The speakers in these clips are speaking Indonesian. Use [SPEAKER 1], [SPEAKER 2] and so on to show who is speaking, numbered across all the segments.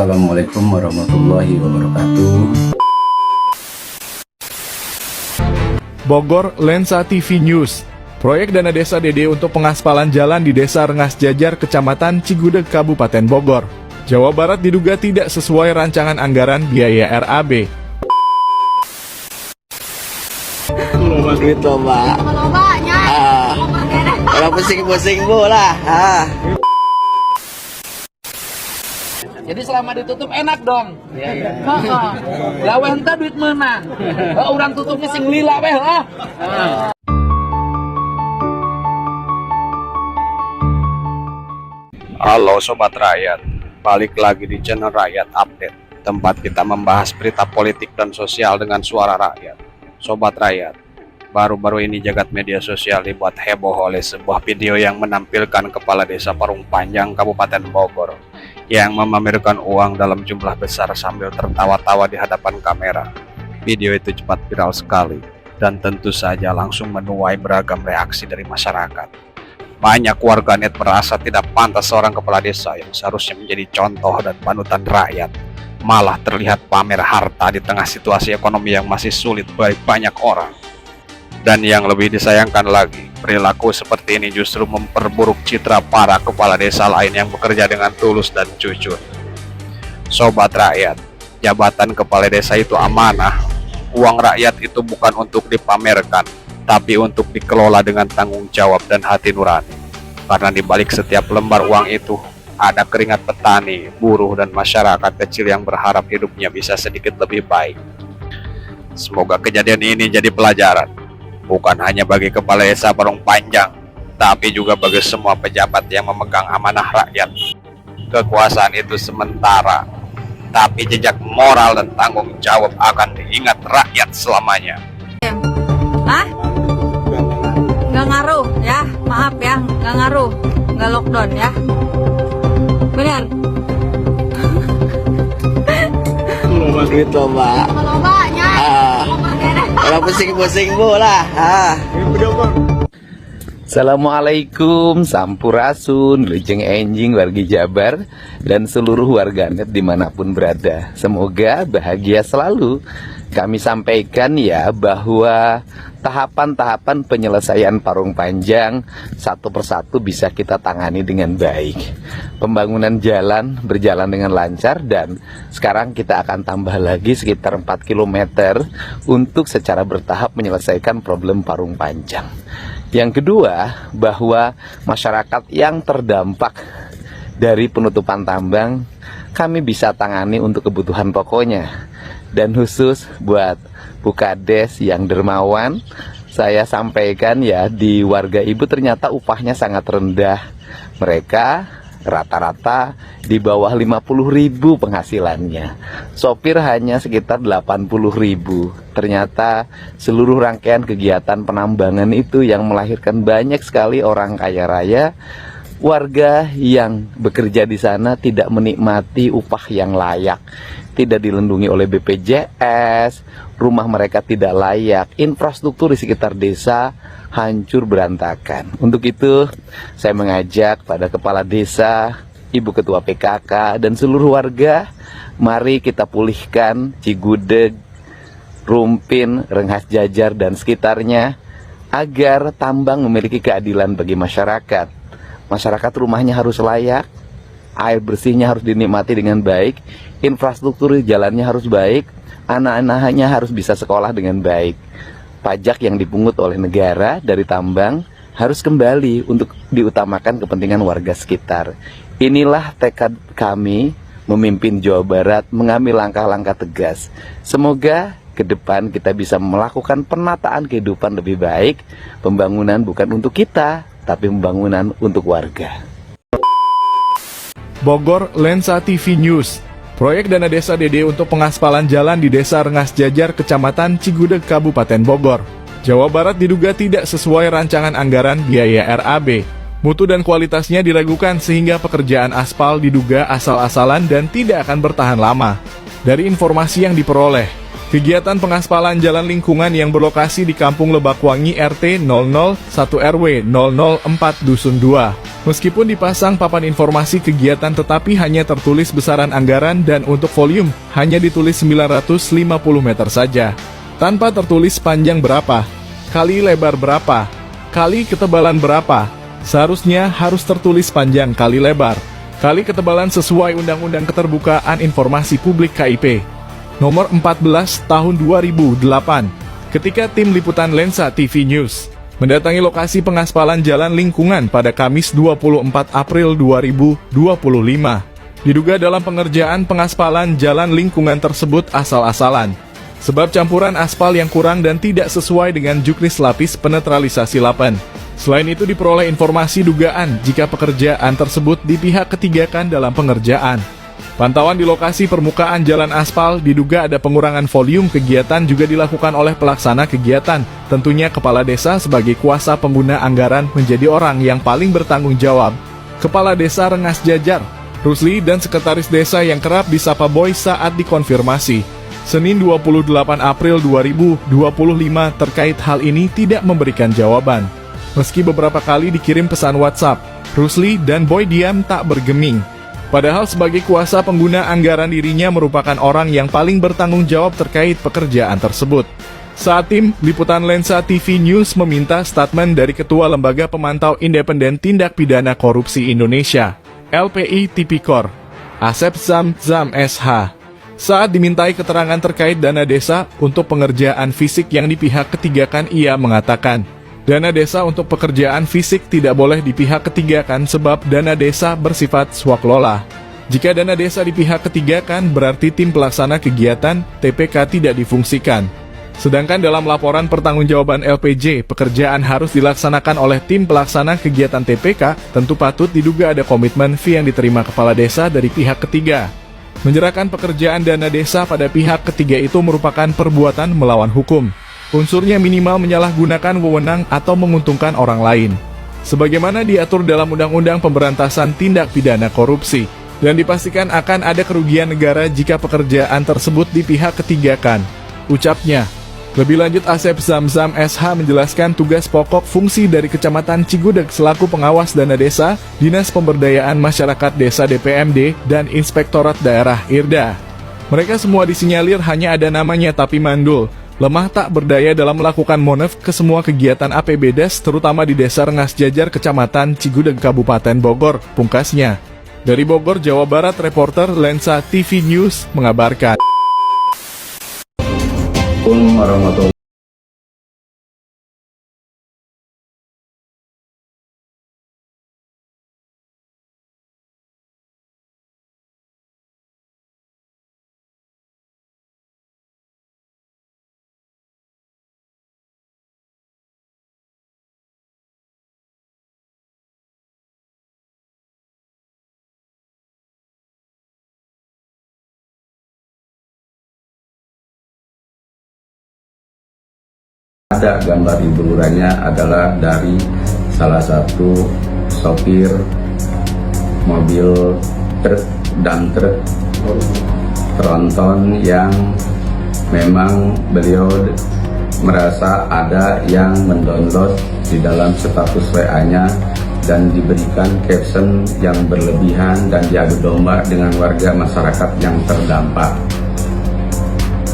[SPEAKER 1] Assalamualaikum warahmatullahi wabarakatuh.
[SPEAKER 2] Bogor, Lensa TV News. Proyek dana desa DD untuk pengaspalan jalan di Desa Rengas Jajar, Kecamatan Cigudeg, Kabupaten Bogor, Jawa Barat diduga tidak sesuai rancangan anggaran biaya RAB.
[SPEAKER 3] Duit lomba.
[SPEAKER 4] Lombanya.
[SPEAKER 3] Kalau pusing-pusing bola.
[SPEAKER 5] Jadi selama ditutup enak dong. Gawe henteu duit menang. Urang tutupnya sing lila weh lah.
[SPEAKER 6] Halo Sobat Rakyat, balik lagi di channel Rakyat Update, tempat kita membahas berita politik dan sosial dengan suara rakyat. Sobat Rakyat, baru-baru ini jagat media sosial dibuat heboh oleh sebuah video yang menampilkan Kepala Desa Parung Panjang, Kabupaten Bogor, yang memamerkan uang dalam jumlah besar sambil tertawa-tawa di hadapan kamera. Video itu cepat viral sekali, dan tentu saja langsung menuai beragam reaksi dari masyarakat. Banyak warganet merasa tidak pantas seorang kepala desa yang seharusnya menjadi contoh dan panutan rakyat, malah terlihat pamer harta di tengah situasi ekonomi yang masih sulit bagi banyak orang. Dan yang lebih disayangkan lagi, perilaku seperti ini justru memperburuk citra para kepala desa lain yang bekerja dengan tulus dan jujur. Sobat Rakyat, jabatan kepala desa itu amanah. Uang rakyat itu bukan untuk dipamerkan, tapi untuk dikelola dengan tanggung jawab dan hati nurani. Karena di balik setiap lembar uang itu, ada keringat petani, buruh, dan masyarakat kecil yang berharap hidupnya bisa sedikit lebih baik. Semoga kejadian ini jadi pelajaran, bukan hanya bagi Kepala Desa Parung Panjang, tapi juga bagi semua pejabat yang memegang amanah rakyat. Kekuasaan itu sementara, tapi jejak moral dan tanggung jawab akan diingat rakyat selamanya.
[SPEAKER 4] Hah? Nggak ngaruh ya, maaf ya, nggak ngaruh, nggak lockdown ya. Bener?
[SPEAKER 3] Duit lomba.
[SPEAKER 4] Lombanya.
[SPEAKER 3] Kalau pusing-pusing bola.
[SPEAKER 7] Assalamualaikum, sampurasun, lejeng enjing wargi Jabar dan seluruh warganet dimanapun berada. Semoga bahagia selalu. Kami sampaikan ya bahwa tahapan-tahapan penyelesaian Parung Panjang satu persatu bisa kita tangani dengan baik. Pembangunan jalan berjalan dengan lancar dan sekarang kita akan tambah lagi sekitar 4 km untuk secara bertahap menyelesaikan problem Parung Panjang. Yang kedua, bahwa masyarakat yang terdampak dari penutupan tambang kami bisa tangani untuk kebutuhan pokoknya. Dan khusus buat Bukades yang dermawan, saya sampaikan ya, di warga ibu ternyata upahnya sangat rendah. Mereka rata-rata di bawah 50.000 penghasilannya. Sopir hanya sekitar 80.000. Ternyata seluruh rangkaian kegiatan penambangan itu yang melahirkan banyak sekali orang kaya raya. Warga yang bekerja di sana tidak menikmati upah yang layak, tidak dilindungi oleh BPJS, rumah mereka tidak layak, infrastruktur di sekitar desa hancur berantakan. Untuk itu, saya mengajak pada kepala desa, ibu ketua PKK, dan seluruh warga, mari kita pulihkan Cigudeg, Rumpin, Rengas Jajar, dan sekitarnya, agar tambang memiliki keadilan bagi masyarakat. Masyarakat rumahnya harus layak, air bersihnya harus dinikmati dengan baik, infrastruktur jalannya harus baik, anak-anaknya harus bisa sekolah dengan baik. Pajak yang dipungut oleh negara dari tambang harus kembali untuk diutamakan kepentingan warga sekitar. Inilah tekad kami memimpin Jawa Barat mengambil langkah-langkah tegas. Semoga ke depan kita bisa melakukan penataan kehidupan lebih baik. Pembangunan bukan untuk kita, tapi pembangunan untuk warga.
[SPEAKER 2] Bogor, Lensa TV News. Proyek dana desa DD untuk pengaspalan jalan di Desa Rengas Jajar, Kecamatan Cigudeg, Kabupaten Bogor, Jawa Barat diduga tidak sesuai rancangan anggaran biaya RAB. Mutu dan kualitasnya diragukan sehingga pekerjaan aspal diduga asal-asalan dan tidak akan bertahan lama. Dari informasi yang diperoleh, Kegiatan pengaspalan jalan lingkungan yang berlokasi di Kampung Lebakwangi RT 001 RW 004 Dusun 2. Meskipun dipasang papan informasi kegiatan tetapi hanya tertulis besaran anggaran dan untuk volume hanya ditulis 950 meter saja. Tanpa tertulis panjang berapa, kali lebar berapa, kali ketebalan berapa. Seharusnya harus tertulis panjang kali lebar, kali ketebalan sesuai Undang-Undang Keterbukaan Informasi Publik KIP Nomor 14 Tahun 2008, ketika tim liputan Lensa TV News mendatangi lokasi pengaspalan jalan lingkungan pada Kamis 24 April 2025. Diduga dalam pengerjaan pengaspalan jalan lingkungan tersebut asal-asalan, sebab campuran aspal yang kurang dan tidak sesuai dengan juknis lapis penetralisasi lapan. Selain itu diperoleh informasi dugaan jika pekerjaan tersebut di pihak ketigakan dalam pengerjaan. Pantauan di lokasi permukaan jalan aspal diduga ada pengurangan volume kegiatan juga dilakukan oleh pelaksana kegiatan. Tentunya kepala desa sebagai kuasa pengguna anggaran menjadi orang yang paling bertanggung jawab. Kepala Desa Rengas Jajar, Rusli dan Sekretaris Desa yang kerap disapa Boy saat dikonfirmasi Senin 28 April 2025 terkait hal ini tidak memberikan jawaban. Meski beberapa kali dikirim pesan WhatsApp, Rusli dan Boy diam tak bergeming. Padahal sebagai kuasa pengguna anggaran dirinya merupakan orang yang paling bertanggung jawab terkait pekerjaan tersebut. Saat tim liputan Lensa TV News meminta statement dari Ketua Lembaga Pemantau Independen Tindak Pidana Korupsi Indonesia, LPI Tipikor, Asep Zamzam SH. Saat dimintai keterangan terkait dana desa untuk pengerjaan fisik yang di pihak ketigakan, ia mengatakan, dana desa untuk pekerjaan fisik tidak boleh di pihak ketigakan sebab dana desa bersifat swaklola. Jika dana desa di pihak ketigakan berarti tim pelaksana kegiatan TPK tidak difungsikan. Sedangkan dalam laporan pertanggungjawaban LPJ, pekerjaan harus dilaksanakan oleh tim pelaksana kegiatan TPK, tentu patut diduga ada komitmen fee yang diterima kepala desa dari pihak ketiga. Menyerahkan pekerjaan dana desa pada pihak ketiga itu merupakan perbuatan melawan hukum. Unsurnya minimal menyalahgunakan wewenang atau menguntungkan orang lain, sebagaimana diatur dalam Undang-Undang Pemberantasan Tindak Pidana Korupsi, dan dipastikan akan ada kerugian negara jika pekerjaan tersebut di pihak ketigakan, ucapnya. Lebih lanjut, Asep Zamzam SH menjelaskan tugas pokok fungsi dari Kecamatan Cigudeg selaku pengawas dana desa, Dinas Pemberdayaan Masyarakat Desa DPMD, dan Inspektorat Daerah IRDA. Mereka semua disinyalir hanya ada namanya tapi mandul, lemah tak berdaya dalam melakukan monef ke semua kegiatan APBDes terutama di Desa Rengas Jajar Kecamatan Cigudeg Kabupaten Bogor, pungkasnya. Dari Bogor, Jawa Barat, reporter Lensa TV News mengabarkan.
[SPEAKER 1] Assalamualaikum warahmatullahi Ada gambar hiburannya adalah dari salah satu sopir mobil truk dan truk tronton yang memang beliau merasa ada yang mendownload di dalam status WA-nya dan diberikan caption yang berlebihan dan diadu domba dengan warga masyarakat yang terdampak.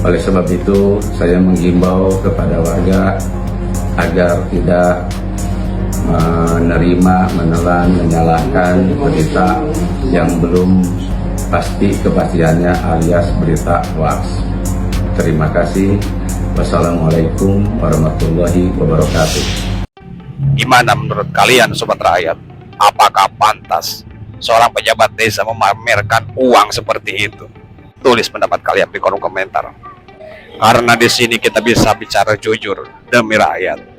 [SPEAKER 1] Oleh sebab itu, saya menghimbau kepada warga agar tidak menerima, menelan, menyalahkan berita yang belum pasti kepastiannya alias berita hoax. Terima kasih. Wassalamualaikum warahmatullahi wabarakatuh.
[SPEAKER 6] Gimana menurut kalian Sobat Rakyat? Apakah pantas seorang pejabat desa memamerkan uang seperti itu? Tulis pendapat kalian di kolom komentar. Karena di sini kita bisa bicara jujur demi rakyat.